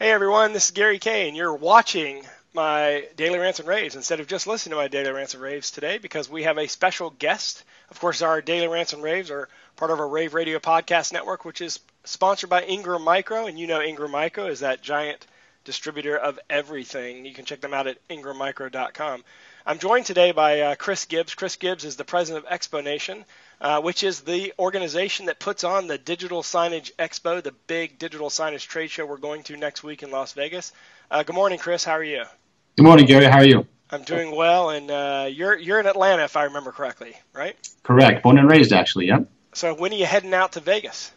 Hey everyone, this is Gary Kane. You're watching my Daily Rants and Raves instead of just listening to my Daily Rants and Raves today because we have a special guest. Of course, our Daily Rants and Raves are part of our Rave Radio Podcast Network, which is sponsored by Ingram Micro. And you know Ingram Micro is that giant distributor of everything. You can check them out at ingrammicro.com. I'm joined today by Chris Gibbs. Chris Gibbs is the president of Exponation, which is the organization that puts on the Digital Signage Expo, the big digital signage trade show we're going to next week in Las Vegas. Good morning, Chris. How are you? Good morning, Gary. How are you? I'm doing well, and you're in Atlanta, if I remember correctly, right? Correct. Born and raised, actually, yeah. So when are you heading out to Vegas?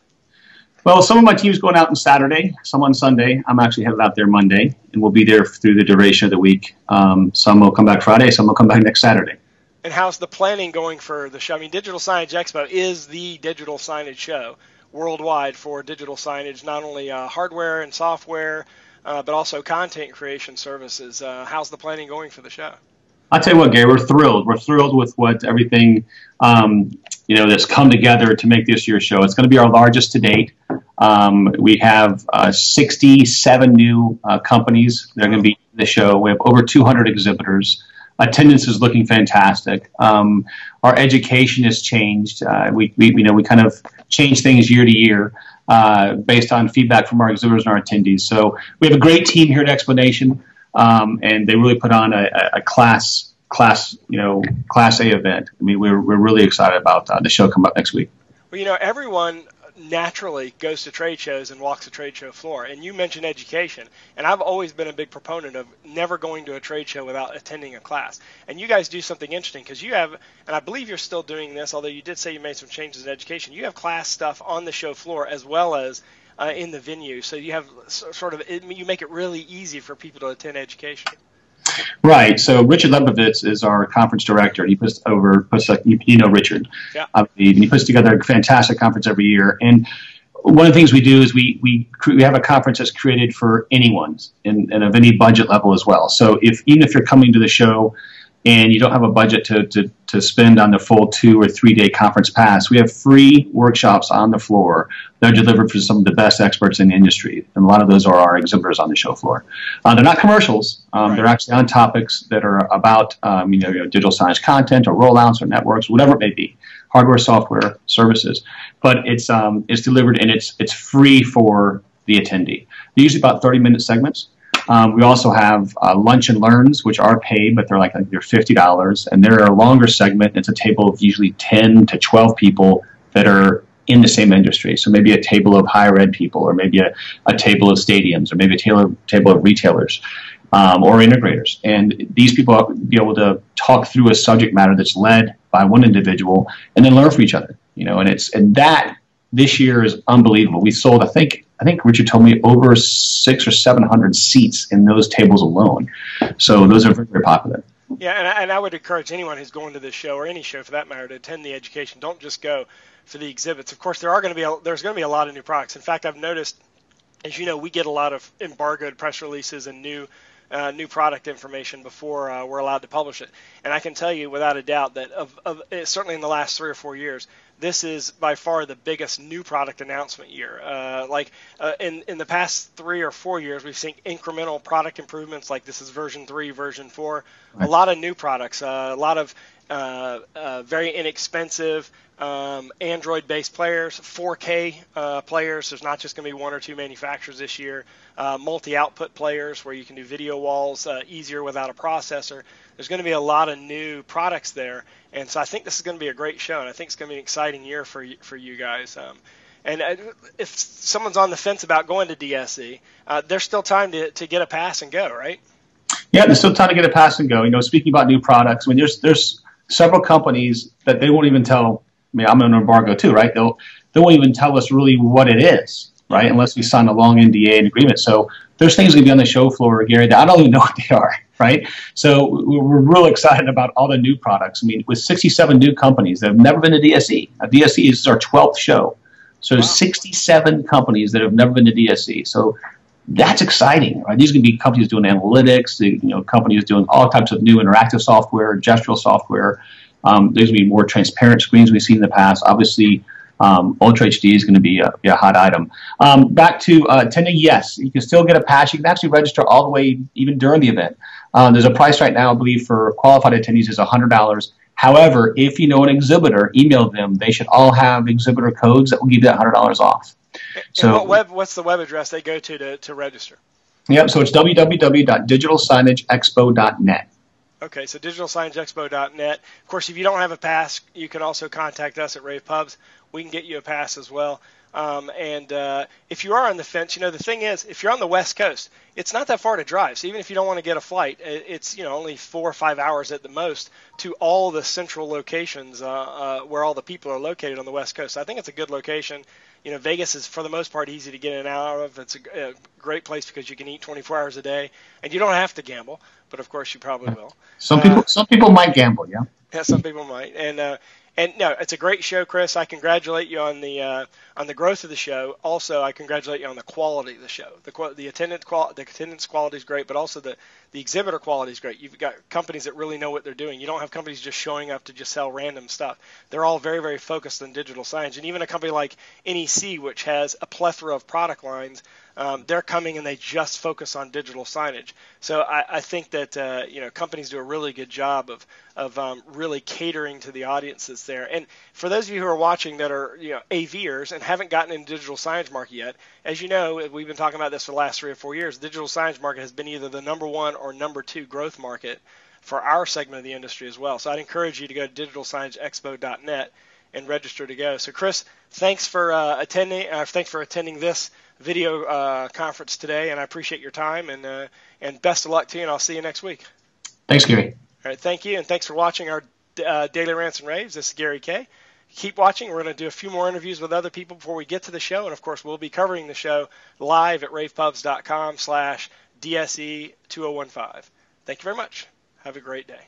Well, some of my team's going out on Saturday, some on Sunday. I'm actually headed out there Monday, and we'll be there through the duration of the week. Some will come back Friday, some will come back next Saturday. And how's the planning going for the show? I mean, Digital Signage Expo is the digital signage show worldwide for digital signage, not only hardware and software, but also content creation services. How's the planning going for the show? I'll tell you what, Gary, we're thrilled. We're thrilled with what everything, that's come together to make this year's show. It's going to be our largest to date. We have 67 new companies that are going to be in the show. We have over 200 exhibitors. Attendance is looking fantastic. Our education has changed. We kind of change things year to year based on feedback from our exhibitors and our attendees. So we have a great team here at Explanation, and they really put on a class A event. I mean, we're really excited about the show coming up next week. Well, everyone naturally goes to trade shows and walks the trade show floor. And you mentioned education. And I've always been a big proponent of never going to a trade show without attending a class. And you guys do something interesting because you have, and I believe you're still doing this, although you did say you made some changes in education. You have class stuff on the show floor as well as in the venue. So you have you make it really easy for people to attend education. Right. So Richard Lebovitz is our conference director. He puts Richard. Yeah. He puts together a fantastic conference every year. And one of the things we do is we have a conference that's created for anyone and of any budget level as well. So even if you're coming to the show and you don't have a budget to spend on the full 2 or 3 day conference pass, we have free workshops on the floor that are delivered for some of the best experts in the industry. And a lot of those are our exhibitors on the show floor. They're not commercials. Right. They're actually on topics that are about digital signage content or rollouts or networks, whatever it may be, hardware, software, services. But it's delivered and it's free for the attendee. They're usually about 30-minute segments. We also have lunch and learns, which are paid, but they're $50, and they're a longer segment. It's a table of usually 10 to 12 people that are in the same industry. So maybe a table of higher ed people, or maybe a table of stadiums, or maybe a table of retailers or integrators. And these people will be able to talk through a subject matter that's led by one individual, and then learn from each other. And that this year is unbelievable. We sold, I think Richard told me, over 600 or 700 seats in those tables alone. So those are very, very popular. Yeah, and I would encourage anyone who's going to this show, or any show for that matter, to attend the education. Don't just go for the exhibits. Of course, there's going to be a lot of new products. In fact, I've noticed, as you know, we get a lot of embargoed press releases and new product information before we're allowed to publish it. And I can tell you without a doubt that certainly in the last 3 or 4 years, this is by far the biggest new product announcement year. In the past 3 or 4 years, we've seen incremental product improvements, like this is version 3, version 4, right. A lot of new products, a lot of very inexpensive Android-based players, 4K players. There's not just going to be 1 or 2 manufacturers this year. Multi-output players where you can do video walls easier without a processor. There's going to be a lot of new products there, and so I think this is going to be a great show, and I think it's going to be an exciting year for you guys. And if someone's on the fence about going to DSE, there's still time to get a pass and go, right? Yeah, there's still time to get a pass and go. Speaking about new products, I mean, there's several companies that they won't even tell. I mean, I'm in an embargo too, right? They won't even tell us really what it is, right? Unless we sign a long NDA and agreement. So there's things going to be on the show floor, Gary, that I don't even know what they are, right? So we're real excited about all the new products. I mean, with 67 new companies that have never been to DSE. DSE is our 12th show. So wow. 67 companies that have never been to DSE. So that's exciting, right? These are going to be companies doing analytics, companies doing all types of new interactive software, gestural software. There's going to be more transparent screens we've seen in the past. Obviously, Ultra HD is going to be a hot item. Back to attending, yes, you can still get a pass. You can actually register all the way even during the event. There's a price right now, I believe, for qualified attendees is $100. However, if you know an exhibitor, email them. They should all have exhibitor codes that will give you that $100 off. So, what's the web address they go to register? Yep, so it's www.digitalsignageexpo.net. Okay, so digitalsignageexpo.net. Of course, if you don't have a pass, you can also contact us at Rave Pubs. We can get you a pass as well. If you are on the fence, the thing is, if you're on the West Coast, it's not that far to drive. So even if you don't want to get a flight, it's only 4 or 5 hours at the most to all the central locations where all the people are located on the West Coast. So I think it's a good location. Vegas is for the most part easy to get in and out of. It's a great place because you can eat 24 hours a day, and you don't have to gamble. But of course, you probably will. Some people might gamble, yeah. Yeah, some people might, and no, it's a great show, Chris. I congratulate you on the growth of the show. Also, I congratulate you on the quality of the show. The attendance quality is great, but also the exhibitor quality is great. You've got companies that really know what they're doing. You don't have companies just showing up to just sell random stuff. They're all very, very focused on digital signage, and even a company like NEC, which has a plethora of product lines. They're coming and they just focus on digital signage. So I think that companies do a really good job of really catering to the audience that's there. And for those of you who are watching that are AVers and haven't gotten into digital signage market yet, as you know, we've been talking about this for the last 3 or 4 years. The digital signage market has been either the number 1 or number 2 growth market for our segment of the industry as well. So I'd encourage you to go to digitalsignageexpo.net and register to go. So Chris, thanks for attending. Thanks for attending this video conference today, and I appreciate your time. And best of luck to you. And I'll see you next week. Thanks, Gary. All right, thank you, and thanks for watching our Daily Rants and Raves. This is Gary Kay. Keep watching. We're going to do a few more interviews with other people before we get to the show, and of course, we'll be covering the show live at ravepubs.com/DSE2015. Thank you very much. Have a great day.